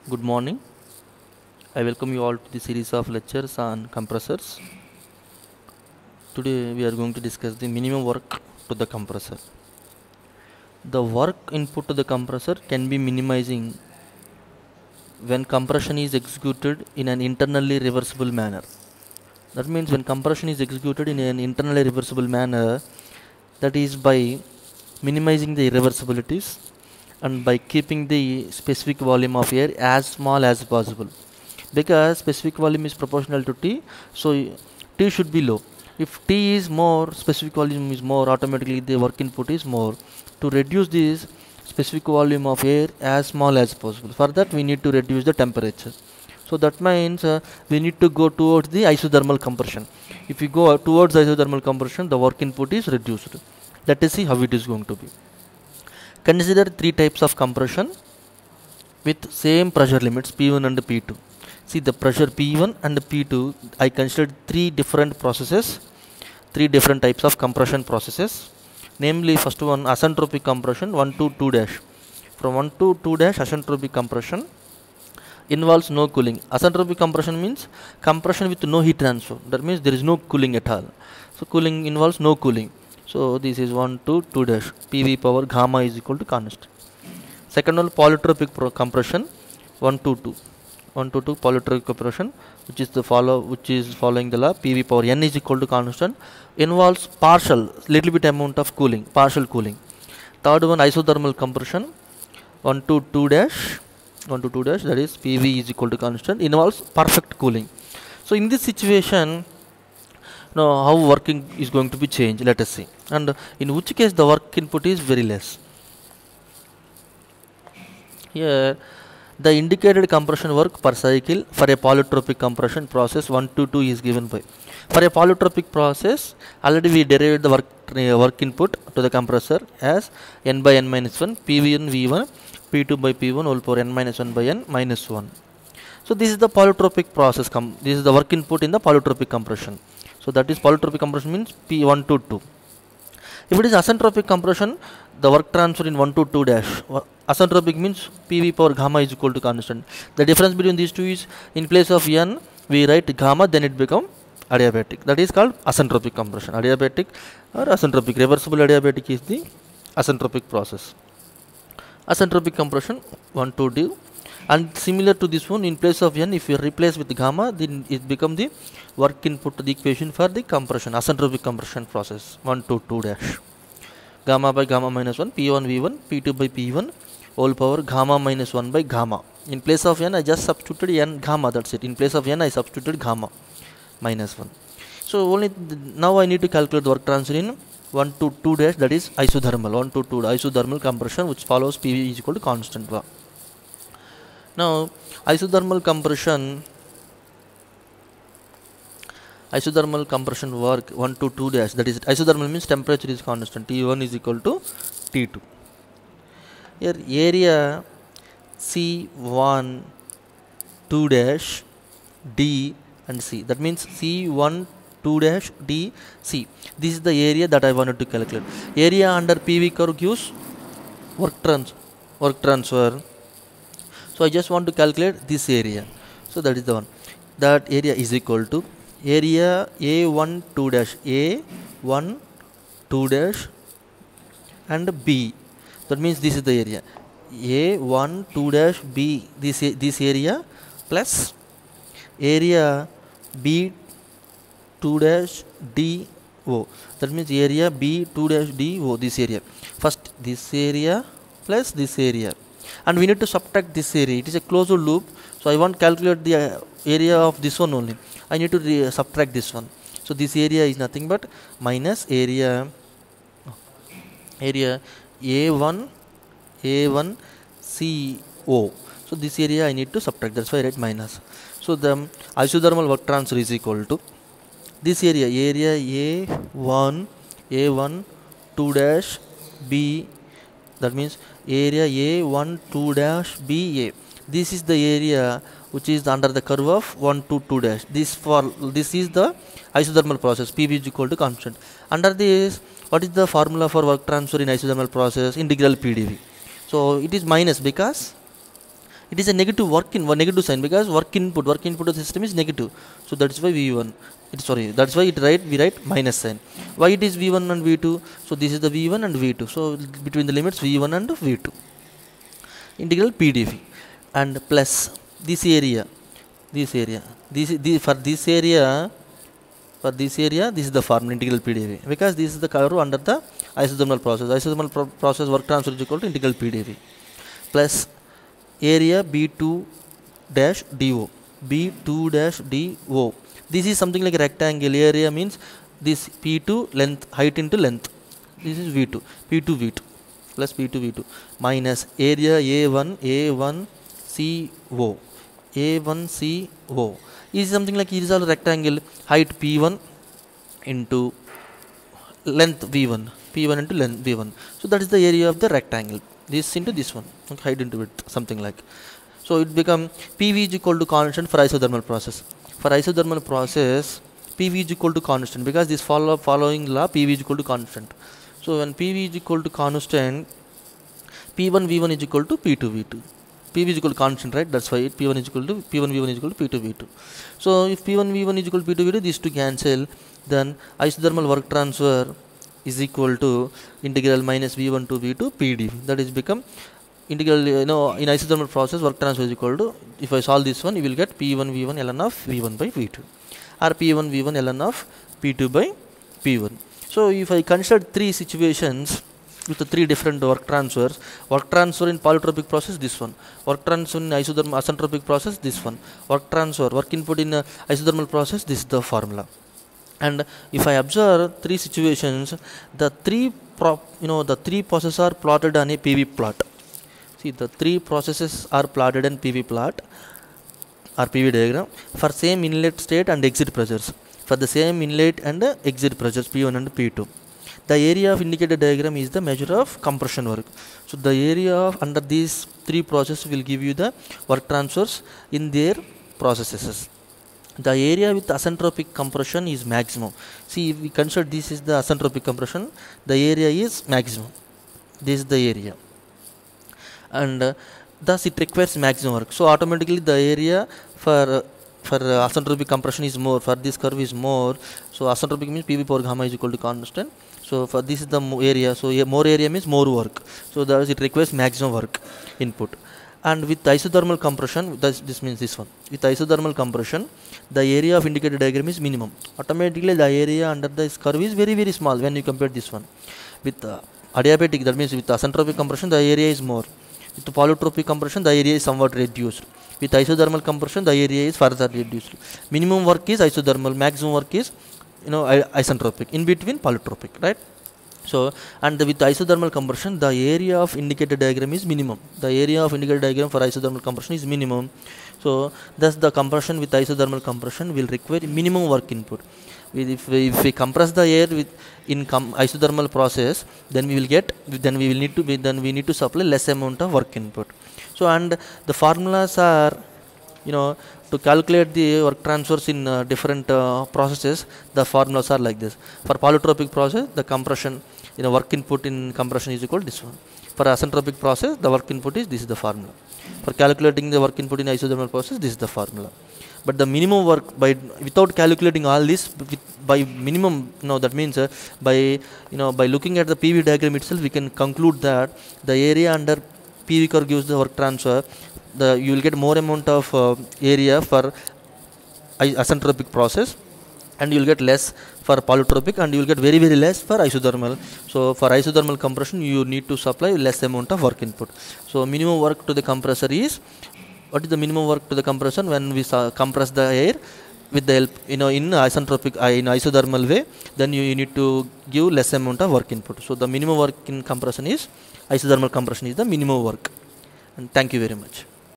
Good morning. I welcome you all to the series of lectures on compressors. Today we are going to discuss the minimum work to the compressor. The work input to the compressor can be minimizing when compression is executed in an internally reversible manner. That means when compression is executed in an internally reversible manner, that is by minimizing the irreversibilities and by keeping the specific volume of air as small as possible, because specific volume is proportional to T, so T should be low. If T is more, specific volume is more, automatically the work input is more. To reduce this specific volume of air as small as possible, for that we need to reduce the temperature. So that means we need to go towards the isothermal compression. If we go towards isothermal compression, the work input is reduced. Let us see how it is going to be. Consider three types of compression with same pressure limits P1 and P2. See, the pressure P1 and P2, I considered three different processes, three different types of compression processes. Namely, first one, asentropic compression 1 to 2 dash. From 1 to 2 dash, asentropic compression involves no cooling. Asentropic compression means compression with no heat transfer. That means there is no cooling at all. So cooling involves no cooling. So this is 1 to 2 dash. PV power gamma is equal to constant. Second one, polytropic compression 1 to 2. 1 to 2 polytropic compression, which is following the law PV power n is equal to constant, involves little bit amount of cooling, partial cooling. Third one, isothermal compression 1 to 2 dash, that is PV is equal to constant, involves perfect cooling. So in this situation, now how working is going to be changed, let us see, and in which case the work input is very less. Here the indicated compression work per cycle for a polytropic compression process 1 to 2 is given by. For a polytropic process, already we derived the work input to the compressor as n by n minus 1, PV1 V1, P2 by P1 whole power n minus 1 by n minus 1. So this is the polytropic process, this is the work input in the polytropic compression. So that is polytropic compression means P1 to 2. If it is asentropic compression, the work transfer in 1 to 2 dash. Asentropic means PV power gamma is equal to constant. The difference between these two is, in place of n we write gamma, then it becomes adiabatic. That is called asentropic compression. Adiabatic or asentropic, reversible adiabatic is the asentropic process. Asentropic compression 1 to 2, and similar to this one, in place of n if you replace with gamma, then it becomes the work input to the equation for the compression, asentropic compression process 1 to 2 dash. Gamma by gamma minus 1, P1 V1, P2 by P1 whole power gamma minus 1 by gamma. In place of n I just substituted n gamma, that's it. In place of n I substituted gamma minus 1. So only now I need to calculate the work transfer in 1 to 2 dash, that is isothermal, 1 to 2 isothermal compression, which follows PV is equal to constant. Now isothermal compression work 1 to 2 dash, that is isothermal means temperature is constant, T1 is equal to T2. Here area C1 2 dash D and C, that means C1 2 dash D C. This is the area that I wanted to calculate. Area under PV curve gives work transfer. So I just want to calculate this area. So that is the one. That area is equal to area A1 2 dash, A1 2 dash and B. That means this is the area A1 2 dash B, this area, plus area B 2 dash D O. That means area B 2 dash D O, this area. First this area plus this area, and we need to subtract this area. It is a closed loop, so I want to calculate the area of this one only. I need to subtract this one. So this area is nothing but minus area A1 CO. So this area I need to subtract, that's why I write minus. So the isothermal work transfer is equal to this area A1 2 dash B, that means area A1 2 dash BA. This is the area which is under the curve of 1 to 2 dash. This is the isothermal process, PV is equal to constant. Under this, what is the formula for work transfer in isothermal process? Integral PdV. So it is minus because It is a negative negative sign, because work input of the system is negative. So that's why V1. That's why we write minus sign. Why it is V1 and V2? So this is the V1 and V2. So between the limits V1 and V2. Integral PDV and plus this area. For this area, this is the formula integral PDV, because this is the curve under the isothermal process. Isothermal process work transfer is equal to integral PDV plus area B2 dash DO. This is something like a rectangle. Area means this P2 length, height into length. This is V2, P2 V2 plus P2 V2 minus area A1 CO. A1 CO is something like horizontal rectangle, height P1 into length V1, P1 into length V1. So that is the area of the rectangle. This into this one, okay, height into width, something like. So it become PV is equal to constant for isothermal process. For isothermal process, PV is equal to constant, because this following law PV is equal to constant. So when PV is equal to constant, P1 V1 is equal to P2 V2. PV is equal to constant, right? That's why P1 V1 is equal to P2 V2. So if P1 V1 is equal to P2 V2, these two cancel, then isothermal work transfer is equal to integral minus V1 to V2 PDV. That is become integral, in isothermal process work transfer is equal to, if I solve this one, you will get P1 V1 ln of V1 by V2, or P1 V1 ln of P2 by P1. So if I consider three situations with the three different work transfers, work transfer in polytropic process, this one, work transfer in isentropic process, this one, work input in isothermal process, this is the formula. And if I observe three situations, the three processes are plotted on a PV plot. See, the three processes are plotted in PV plot or PV diagram for same inlet state and exit pressures. For the same inlet and exit pressures P1 and P2. The area of indicated diagram is the measure of compression work. So the area of under these three processes will give you the work transfers in their processes. The area with asentropic compression is maximum. See, if we consider this is the asentropic compression, the area is maximum. This is the area, and thus it requires maximum work. So automatically the area for asentropic compression is more. For this curve is more. So asentropic means PV power gamma is equal to constant. So for this is the area. So more area means more work. So thus it requires maximum work input. And with isothermal compression, this means this one. With isothermal compression, the area of indicated diagram is minimum. Automatically the area under this curve is very, very small when you compare this one. With adiabatic, that means with asentropic compression, the area is more. With polytropic compression, the area is somewhat reduced. With isothermal compression, the area is further reduced. Minimum work is isothermal, maximum work is isentropic, in between polytropic, right? So, and with isothermal compression, the area of indicated diagram is minimum. The area of indicated diagram for isothermal compression is minimum. So, thus the compression with isothermal compression will require minimum work input. If we compress the air in isothermal process, then we need to supply less amount of work input. So, and the formulas are, to calculate the work transfers in different processes, the formulas are like this. For polytropic process, the compression, work input in compression is equal to this one. For asentropic process, the work input is, this is the formula. For calculating the work input in isothermal process, this is the formula. But the minimum work, without calculating all this, by minimum, that means by looking at the PV diagram itself, we can conclude that the area under PV curve gives the work transfer. You will get more amount of area for asentropic process, and you will get less for polytropic, and you will get very, very less for isothermal. So for isothermal compression, you need to supply less amount of work input. So minimum work to the compressor is, what is the minimum work to the compressor when we compress the air with the help, in isentropic, in isothermal way, then you need to give less amount of work input. So the minimum work in compression is, isothermal compression is the minimum work. And thank you very much.